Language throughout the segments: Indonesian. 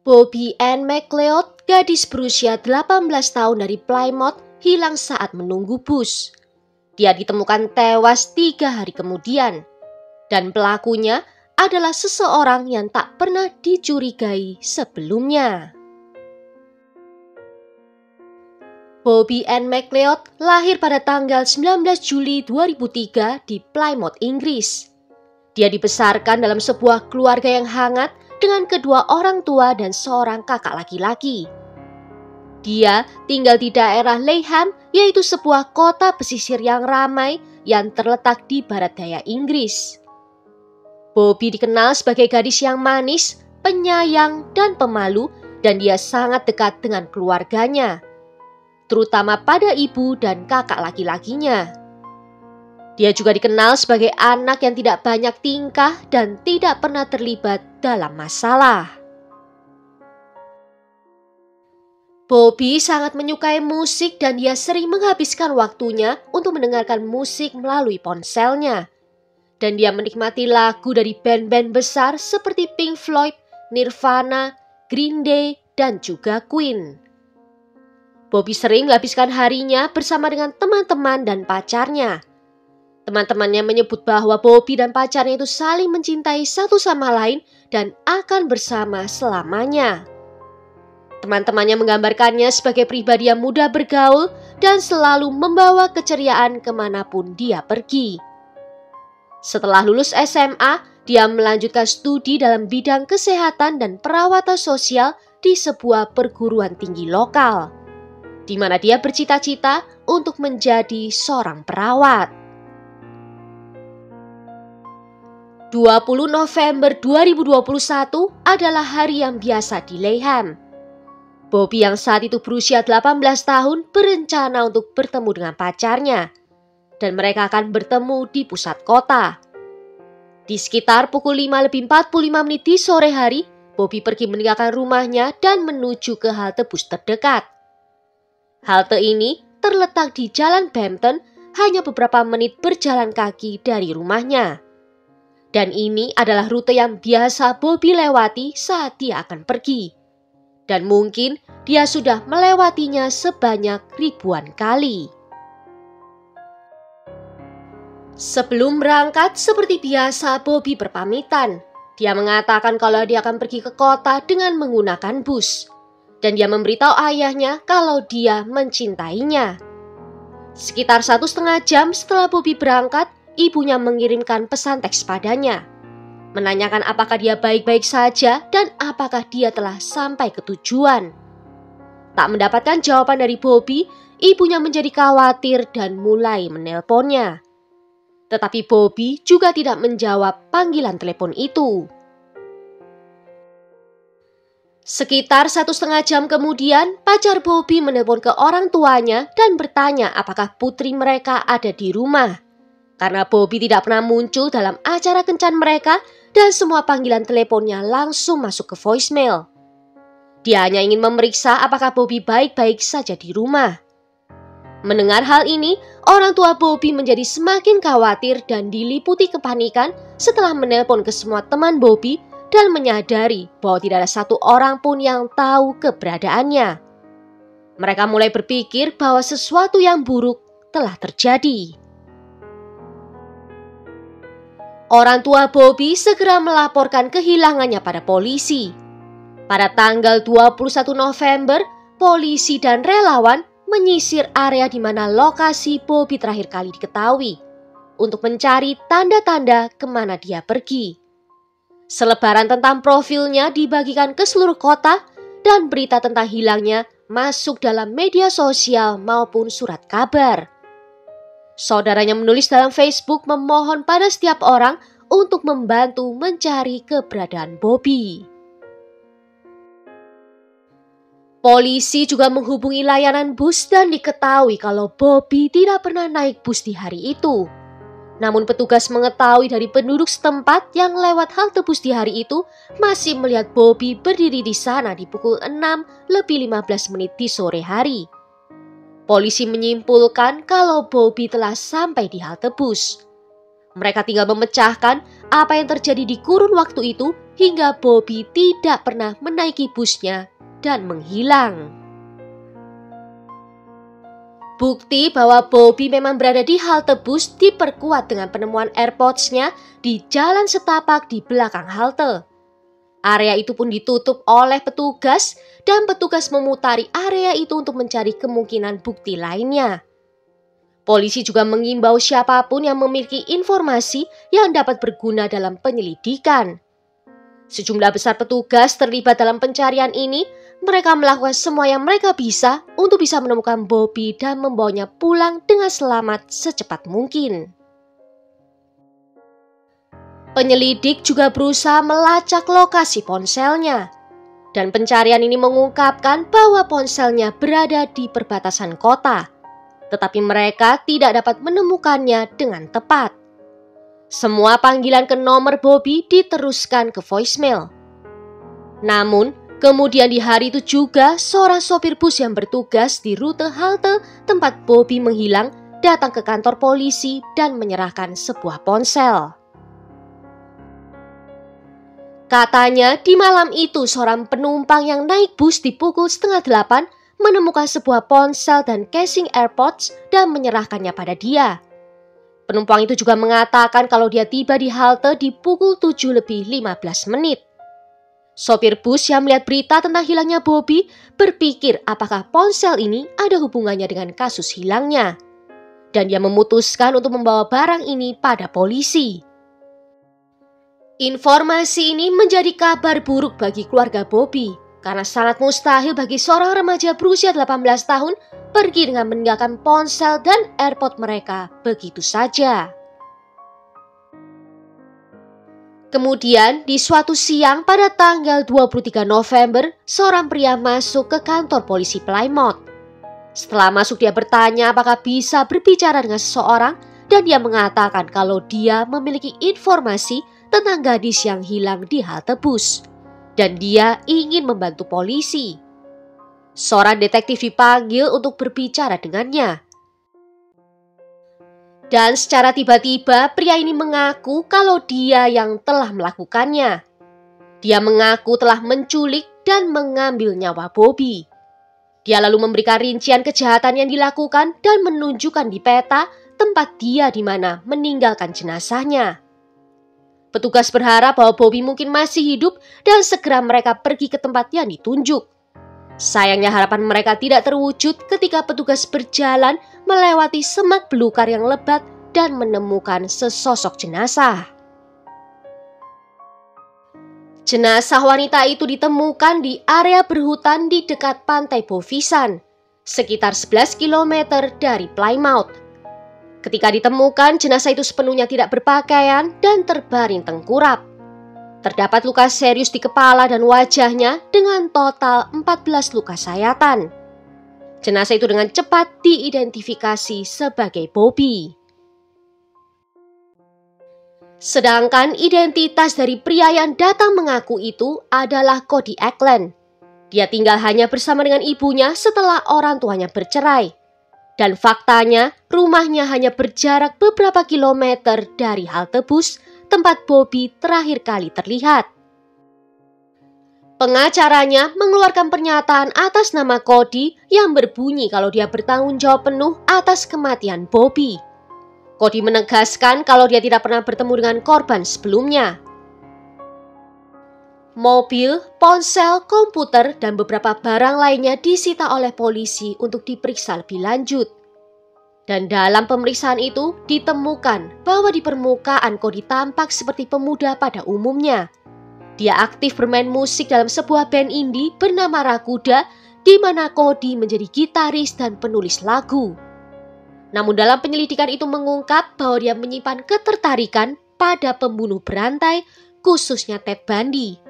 Bobby Ann McLeod, gadis berusia 18 tahun dari Plymouth, hilang saat menunggu bus. Dia ditemukan tewas 3 hari kemudian. Dan pelakunya adalah seseorang yang tak pernah dicurigai sebelumnya. Bobby Ann McLeod lahir pada tanggal 19 Juli 2003 di Plymouth, Inggris. Dia dibesarkan dalam sebuah keluarga yang hangat dengan kedua orang tua dan seorang kakak laki-laki. Dia tinggal di daerah Leyham, yaitu sebuah kota pesisir yang ramai yang terletak di barat daya Inggris. Bobby dikenal sebagai gadis yang manis, penyayang, dan pemalu, dan dia sangat dekat dengan keluarganya, terutama pada ibu dan kakak laki-lakinya. Dia juga dikenal sebagai anak yang tidak banyak tingkah dan tidak pernah terlibat dalam masalah. Bobby sangat menyukai musik dan dia sering menghabiskan waktunya untuk mendengarkan musik melalui ponselnya. Dan dia menikmati lagu dari band-band besar seperti Pink Floyd, Nirvana, Green Day, dan juga Queen. Bobby sering menghabiskan harinya bersama dengan teman-teman dan pacarnya. Teman-temannya menyebut bahwa Bobby dan pacarnya itu saling mencintai satu sama lain dan akan bersama selamanya. Teman-temannya menggambarkannya sebagai pribadi yang mudah bergaul dan selalu membawa keceriaan kemanapun dia pergi. Setelah lulus SMA, dia melanjutkan studi dalam bidang kesehatan dan perawatan sosial di sebuah perguruan tinggi lokal, di mana dia bercita-cita untuk menjadi seorang perawat. 20 November 2021 adalah hari yang biasa di Leyham. Bobby yang saat itu berusia 18 tahun berencana untuk bertemu dengan pacarnya, dan mereka akan bertemu di pusat kota. Di sekitar pukul 5:45 di sore hari, Bobby pergi meninggalkan rumahnya dan menuju ke halte bus terdekat. Halte ini terletak di Jalan Bampton, hanya beberapa menit berjalan kaki dari rumahnya. Dan ini adalah rute yang biasa Bobby lewati saat dia akan pergi. Dan mungkin dia sudah melewatinya sebanyak ribuan kali. Sebelum berangkat, seperti biasa Bobby berpamitan. Dia mengatakan kalau dia akan pergi ke kota dengan menggunakan bus. Dan dia memberitahu ayahnya kalau dia mencintainya. Sekitar 1,5 jam setelah Bobby berangkat, ibunya mengirimkan pesan teks padanya, menanyakan apakah dia baik-baik saja dan apakah dia telah sampai ke tujuan. Tak mendapatkan jawaban dari Bobby, ibunya menjadi khawatir dan mulai menelponnya. Tetapi Bobby juga tidak menjawab panggilan telepon itu. Sekitar 1,5 jam kemudian, pacar Bobby menelpon ke orang tuanya dan bertanya apakah putri mereka ada di rumah. Karena Bobby tidak pernah muncul dalam acara kencan mereka dan semua panggilan teleponnya langsung masuk ke voicemail. Dia hanya ingin memeriksa apakah Bobby baik-baik saja di rumah. Mendengar hal ini, orang tua Bobby menjadi semakin khawatir dan diliputi kepanikan setelah menelpon ke semua teman Bobby dan menyadari bahwa tidak ada satu orang pun yang tahu keberadaannya. Mereka mulai berpikir bahwa sesuatu yang buruk telah terjadi. Orang tua Bobby segera melaporkan kehilangannya pada polisi. Pada tanggal 21 November, polisi dan relawan menyisir area di mana lokasi Bobby terakhir kali diketahui untuk mencari tanda-tanda kemana dia pergi. Selebaran tentang profilnya dibagikan ke seluruh kota dan berita tentang hilangnya masuk dalam media sosial maupun surat kabar. Saudaranya menulis dalam Facebook memohon pada setiap orang untuk membantu mencari keberadaan Bobby. Polisi juga menghubungi layanan bus dan diketahui kalau Bobby tidak pernah naik bus di hari itu. Namun petugas mengetahui dari penduduk setempat yang lewat halte bus di hari itu masih melihat Bobby berdiri di sana di pukul 6:15 di sore hari. Polisi menyimpulkan kalau Bobby telah sampai di halte bus. Mereka tinggal memecahkan apa yang terjadi di kurun waktu itu hingga Bobby tidak pernah menaiki busnya dan menghilang. Bukti bahwa Bobby memang berada di halte bus diperkuat dengan penemuan AirPods-nya di jalan setapak di belakang halte. Area itu pun ditutup oleh petugas dan petugas memutari area itu untuk mencari kemungkinan bukti lainnya. Polisi juga mengimbau siapapun yang memiliki informasi yang dapat berguna dalam penyelidikan. Sejumlah besar petugas terlibat dalam pencarian ini. Mereka melakukan semua yang mereka bisa untuk bisa menemukan Bobby dan membawanya pulang dengan selamat secepat mungkin. Penyelidik juga berusaha melacak lokasi ponselnya. Dan pencarian ini mengungkapkan bahwa ponselnya berada di perbatasan kota. Tetapi mereka tidak dapat menemukannya dengan tepat. Semua panggilan ke nomor Bobby diteruskan ke voicemail. Namun, kemudian di hari itu juga seorang sopir bus yang bertugas di rute halte tempat Bobby menghilang datang ke kantor polisi dan menyerahkan sebuah ponsel. Katanya di malam itu seorang penumpang yang naik bus di pukul 7:30 menemukan sebuah ponsel dan casing AirPods dan menyerahkannya pada dia. Penumpang itu juga mengatakan kalau dia tiba di halte di pukul 7:15. Sopir bus yang melihat berita tentang hilangnya Bobby berpikir apakah ponsel ini ada hubungannya dengan kasus hilangnya. Dan dia memutuskan untuk membawa barang ini pada polisi. Informasi ini menjadi kabar buruk bagi keluarga Bobby karena sangat mustahil bagi seorang remaja berusia 18 tahun pergi dengan meninggalkan ponsel dan AirPod mereka begitu saja. Kemudian di suatu siang pada tanggal 23 November, seorang pria masuk ke kantor polisi Plymouth. Setelah masuk dia bertanya apakah bisa berbicara dengan seseorang dan dia mengatakan kalau dia memiliki informasi tentang gadis yang hilang di halte bus. Dan dia ingin membantu polisi. Seorang detektif dipanggil untuk berbicara dengannya. Dan secara tiba-tiba pria ini mengaku kalau dia yang telah melakukannya. Dia mengaku telah menculik dan mengambil nyawa Bobby. Dia lalu memberikan rincian kejahatan yang dilakukan dan menunjukkan di peta tempat dia di mana meninggalkan jenazahnya. Petugas berharap bahwa Bobby mungkin masih hidup dan segera mereka pergi ke tempat yang ditunjuk. Sayangnya harapan mereka tidak terwujud ketika petugas berjalan melewati semak belukar yang lebat dan menemukan sesosok jenazah. Jenazah wanita itu ditemukan di area berhutan di dekat pantai Bovisan, sekitar 11 km dari Plymouth. Ketika ditemukan, jenazah itu sepenuhnya tidak berpakaian dan terbaring tengkurap. Terdapat luka serius di kepala dan wajahnya dengan total 14 luka sayatan. Jenazah itu dengan cepat diidentifikasi sebagai Bobby. Sedangkan identitas dari pria yang datang mengaku itu adalah Cody Eklund. Dia tinggal hanya bersama dengan ibunya setelah orang tuanya bercerai. Dan faktanya, rumahnya hanya berjarak beberapa kilometer dari halte bus tempat Bobby terakhir kali terlihat. Pengacaranya mengeluarkan pernyataan atas nama Cody yang berbunyi kalau dia bertanggung jawab penuh atas kematian Bobby. Cody menegaskan kalau dia tidak pernah bertemu dengan korban sebelumnya. Mobil, ponsel, komputer, dan beberapa barang lainnya disita oleh polisi untuk diperiksa lebih lanjut. Dan dalam pemeriksaan itu ditemukan bahwa di permukaan Cody tampak seperti pemuda pada umumnya. Dia aktif bermain musik dalam sebuah band indie bernama Rakuda, di mana Cody menjadi gitaris dan penulis lagu. Namun dalam penyelidikan itu mengungkap bahwa dia menyimpan ketertarikan pada pembunuh berantai, khususnya Ted Bundy.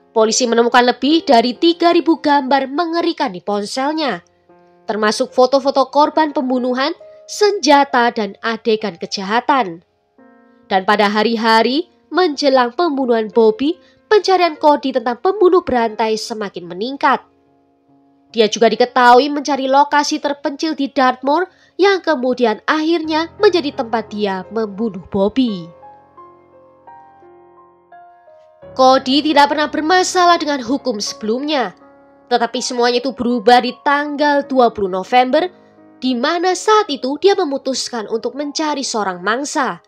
Polisi menemukan lebih dari 3.000 gambar mengerikan di ponselnya, termasuk foto-foto korban pembunuhan, senjata, dan adegan kejahatan. Dan pada hari-hari menjelang pembunuhan Bobby, pencarian Cody tentang pembunuh berantai semakin meningkat. Dia juga diketahui mencari lokasi terpencil di Dartmoor yang kemudian akhirnya menjadi tempat dia membunuh Bobby. Cody tidak pernah bermasalah dengan hukum sebelumnya. Tetapi semuanya itu berubah di tanggal 20 November, di mana saat itu dia memutuskan untuk mencari seorang mangsa.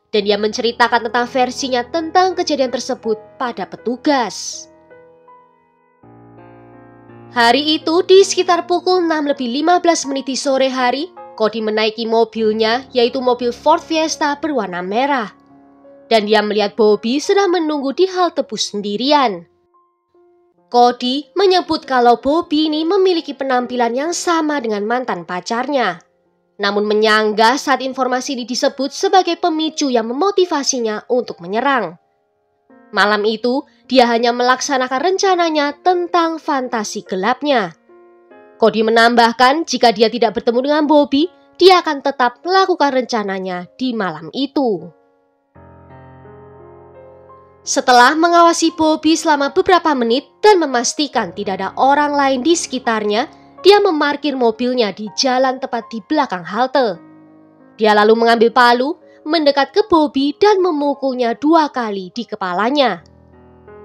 Dan dia menceritakan tentang versinya tentang kejadian tersebut pada petugas. Hari itu di sekitar pukul 6:15 di sore hari, Cody menaiki mobilnya, yaitu mobil Ford Fiesta berwarna merah. Dan dia melihat Bobby sedang menunggu di halte bus sendirian. Cody menyebut kalau Bobby ini memiliki penampilan yang sama dengan mantan pacarnya. Namun menyanggah saat informasi ini disebut sebagai pemicu yang memotivasinya untuk menyerang. Malam itu, dia hanya melaksanakan rencananya tentang fantasi gelapnya. Cody menambahkan jika dia tidak bertemu dengan Bobby, dia akan tetap melakukan rencananya di malam itu. Setelah mengawasi Bobby selama beberapa menit dan memastikan tidak ada orang lain di sekitarnya, dia memarkir mobilnya di jalan tepat di belakang halte. Dia lalu mengambil palu, mendekat ke Bobby dan memukulnya 2 kali di kepalanya.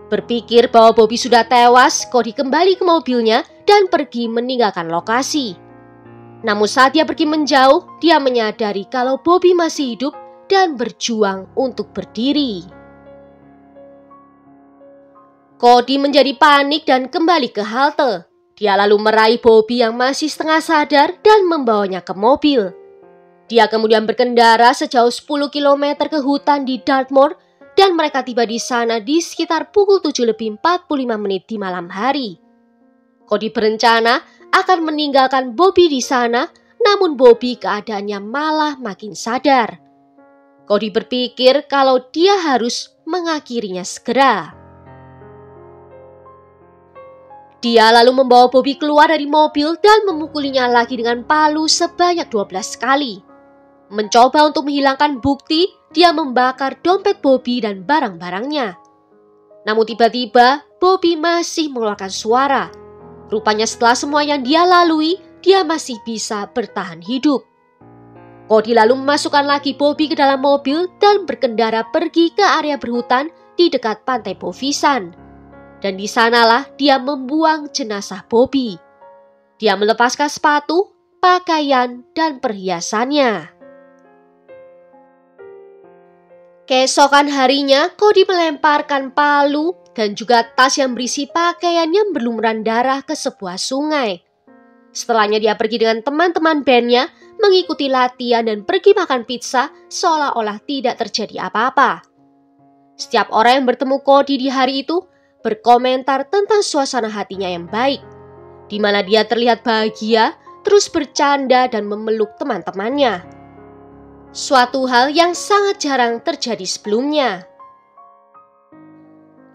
Berpikir bahwa Bobby sudah tewas, Cody kembali ke mobilnya dan pergi meninggalkan lokasi. Namun saat dia pergi menjauh, dia menyadari kalau Bobby masih hidup dan berjuang untuk berdiri. Cody menjadi panik dan kembali ke halte. Dia lalu meraih Bobby yang masih setengah sadar dan membawanya ke mobil. Dia kemudian berkendara sejauh 10 km ke hutan di Dartmoor dan mereka tiba di sana di sekitar pukul 7:45 di malam hari. Cody berencana akan meninggalkan Bobby di sana, namun Bobby keadaannya malah makin sadar. Cody berpikir kalau dia harus mengakhirinya segera. Dia lalu membawa Bobby keluar dari mobil dan memukulinya lagi dengan palu sebanyak 12 kali. Mencoba untuk menghilangkan bukti, dia membakar dompet Bobby dan barang-barangnya. Namun tiba-tiba, Bobby masih mengeluarkan suara. Rupanya setelah semua yang dia lalui, dia masih bisa bertahan hidup. Cody lalu memasukkan lagi Bobby ke dalam mobil dan berkendara pergi ke area berhutan di dekat pantai Bovisan. Dan di sanalah dia membuang jenazah Bobby. Dia melepaskan sepatu, pakaian, dan perhiasannya. Keesokan harinya, Cody melemparkan palu dan juga tas yang berisi pakaian yang berlumuran darah ke sebuah sungai. Setelahnya dia pergi dengan teman-teman bandnya, mengikuti latihan dan pergi makan pizza seolah-olah tidak terjadi apa-apa. Setiap orang yang bertemu Cody di hari itu berkomentar tentang suasana hatinya yang baik, di mana dia terlihat bahagia, terus bercanda dan memeluk teman-temannya. Suatu hal yang sangat jarang terjadi sebelumnya.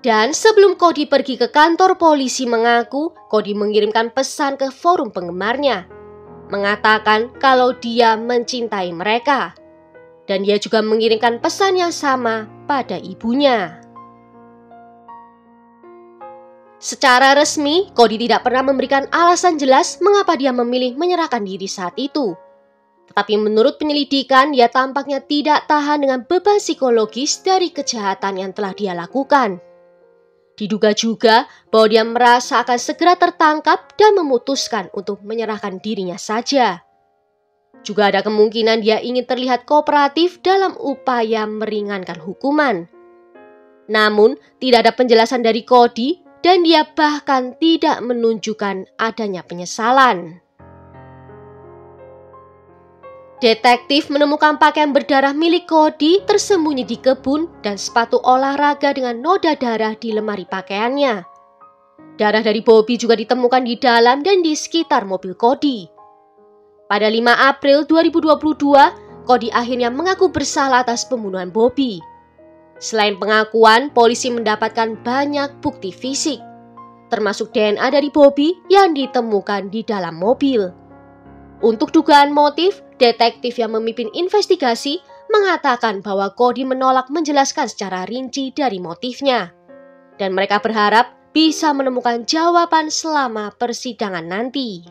Dan sebelum Cody pergi ke kantor polisi mengaku, Cody mengirimkan pesan ke forum penggemarnya, mengatakan kalau dia mencintai mereka. Dan dia juga mengirimkan pesan yang sama pada ibunya. Secara resmi, Cody tidak pernah memberikan alasan jelas mengapa dia memilih menyerahkan diri saat itu. Tetapi menurut penyelidikan, dia tampaknya tidak tahan dengan beban psikologis dari kejahatan yang telah dia lakukan. Diduga juga bahwa dia merasa akan segera tertangkap dan memutuskan untuk menyerahkan dirinya saja. Juga ada kemungkinan dia ingin terlihat kooperatif dalam upaya meringankan hukuman. Namun, tidak ada penjelasan dari Cody dan dia bahkan tidak menunjukkan adanya penyesalan. Detektif menemukan pakaian berdarah milik Cody tersembunyi di kebun dan sepatu olahraga dengan noda darah di lemari pakaiannya. Darah dari Bobby juga ditemukan di dalam dan di sekitar mobil Cody. Pada 5 April 2022, Cody akhirnya mengaku bersalah atas pembunuhan Bobby. Selain pengakuan, polisi mendapatkan banyak bukti fisik, termasuk DNA dari Bobby yang ditemukan di dalam mobil. Untuk dugaan motif, detektif yang memimpin investigasi mengatakan bahwa Cody menolak menjelaskan secara rinci dari motifnya. Dan mereka berharap bisa menemukan jawaban selama persidangan nanti.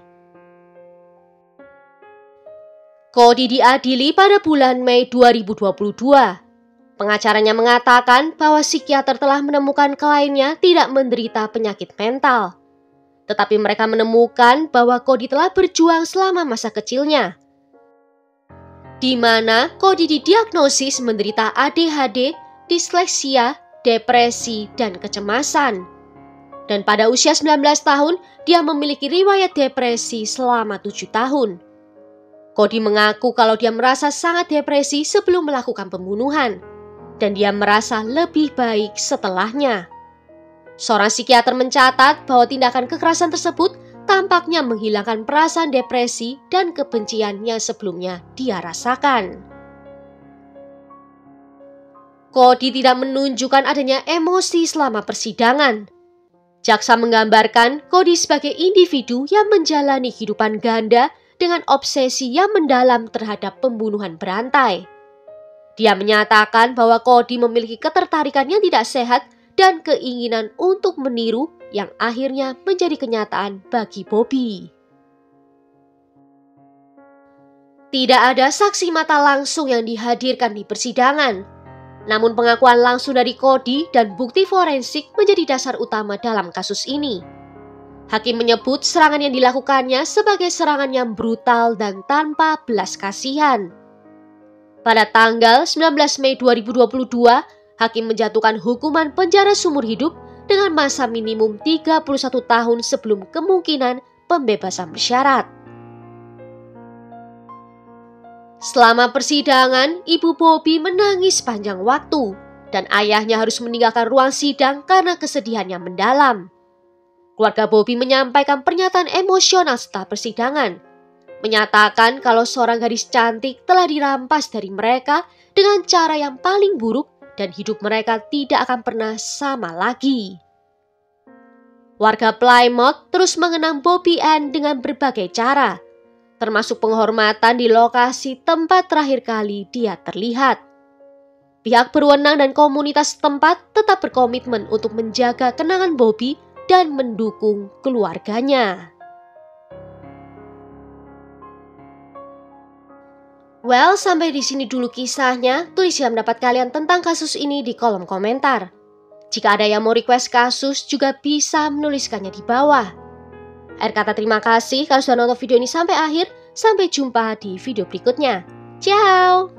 Cody diadili pada bulan Mei 2022. Pengacaranya mengatakan bahwa psikiater telah menemukan kliennya tidak menderita penyakit mental. Tetapi mereka menemukan bahwa Cody telah berjuang selama masa kecilnya, di mana Cody didiagnosis menderita ADHD, disleksia, depresi, dan kecemasan. Dan pada usia 19 tahun, dia memiliki riwayat depresi selama 7 tahun. Cody mengaku kalau dia merasa sangat depresi sebelum melakukan pembunuhan, dan dia merasa lebih baik setelahnya. Seorang psikiater mencatat bahwa tindakan kekerasan tersebut tampaknya menghilangkan perasaan depresi dan kebencian yang sebelumnya dia rasakan. Cody tidak menunjukkan adanya emosi selama persidangan. Jaksa menggambarkan Cody sebagai individu yang menjalani kehidupan ganda dengan obsesi yang mendalam terhadap pembunuhan berantai. Dia menyatakan bahwa Cody memiliki ketertarikan yang tidak sehat dan keinginan untuk meniru yang akhirnya menjadi kenyataan bagi Bobby. Tidak ada saksi mata langsung yang dihadirkan di persidangan. Namun pengakuan langsung dari Cody dan bukti forensik menjadi dasar utama dalam kasus ini. Hakim menyebut serangan yang dilakukannya sebagai serangan yang brutal dan tanpa belas kasihan. Pada tanggal 19 Mei 2022, hakim menjatuhkan hukuman penjara seumur hidup dengan masa minimum 31 tahun sebelum kemungkinan pembebasan bersyarat. Selama persidangan, ibu Bobby menangis panjang waktu dan ayahnya harus meninggalkan ruang sidang karena kesedihan yang mendalam. Keluarga Bobby menyampaikan pernyataan emosional setelah persidangan, menyatakan kalau seorang gadis cantik telah dirampas dari mereka dengan cara yang paling buruk dan hidup mereka tidak akan pernah sama lagi. Warga Plymouth terus mengenang Bobby Ann dengan berbagai cara, termasuk penghormatan di lokasi tempat terakhir kali dia terlihat. Pihak berwenang dan komunitas setempat tetap berkomitmen untuk menjaga kenangan Bobby dan mendukung keluarganya. Well, sampai di sini dulu kisahnya. Tulis ya pendapat kalian tentang kasus ini di kolom komentar. Jika ada yang mau request kasus, juga bisa menuliskannya di bawah. Akhir kata terima kasih kalau sudah nonton video ini sampai akhir. Sampai jumpa di video berikutnya. Ciao!